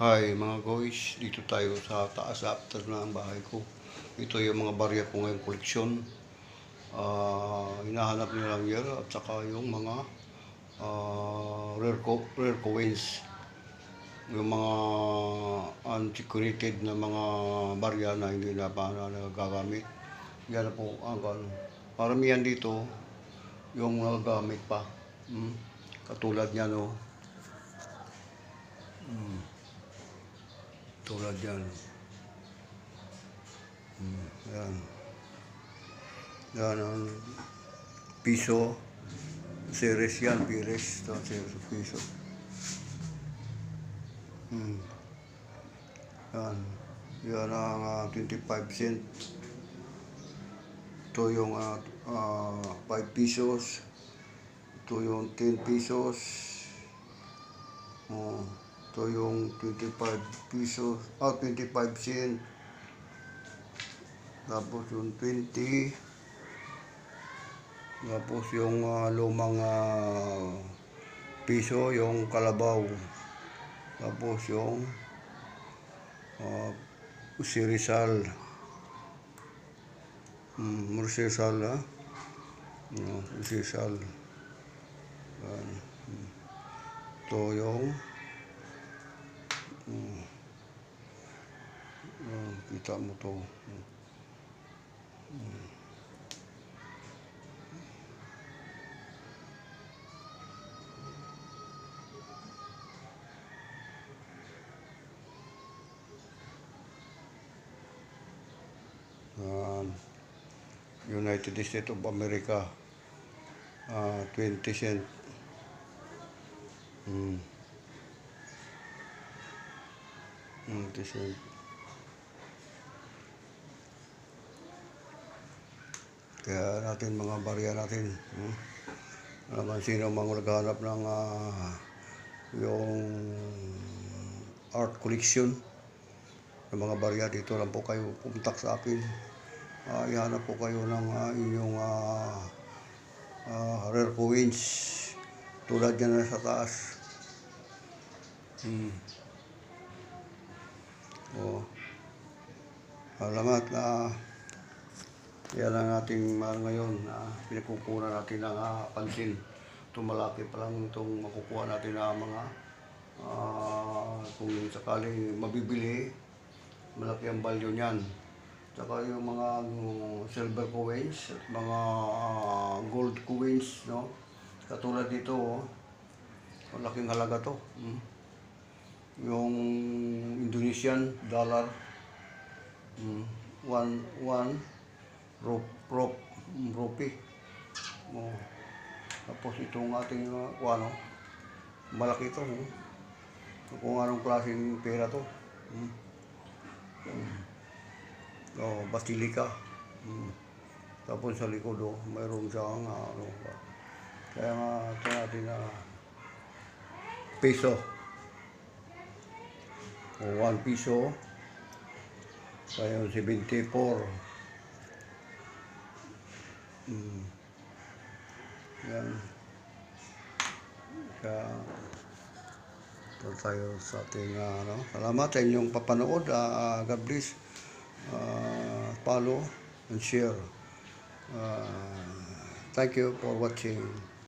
Hi mga guys, dito tayo sa taas after na ang bahay ko. Ito yung mga barya ko ngayong koleksyon. Hinahanap nyo lang yan at saka yung mga rare coins. Yung mga unsecreted na mga barya na hindi na pa nagagamit. Yan po ang paramihan dito yung nagagamit pa. Katulad niya no. Tulad yan. Yan. Yan ang piso. Series yan, Pires. Ito, series piso. Yan. Yan ang 25 cent. Ito yung 5 pesos. Ito yung 10 pesos. Ito yung 25 pesos, 25 cent. Tapos yung 20. Tapos yung lumang piso, yung kalabaw. Tapos yung si Rizal. Rizal ha. Rizal. Ito yung kita mo to. United States of America, 20 cent. 20 cent. Kaya natin mga barya natin. Naman sino mang naghahanap ng yung art collection ng mga barya, dito lang po kayo pumuntak sa akin. Ihanap po kayo ng inyong rare coins tulad yan na sa taas. Salamat na yan ang ating ngayon pinagkukunan natin ng pansin. Ito malaki pa lang itong makukuha natin na mga kung sakaling mabibili, malaki ang value niyan. Saka yung mga silver coins at mga gold coins, no? Katulad dito, malaking halaga to. Yung Indonesian dollar, one rupee. Tapos itong ating malaki to. Kung anong klaseng pera to. Basilica. Tapos sa likod mayroon siyang kaya nga ito natin na peso. 1 piso. Kaya 74. Yan. Kaya ito tayo sa ating salamat sa inyong papanood. God bless. Follow and share. Thank you for watching.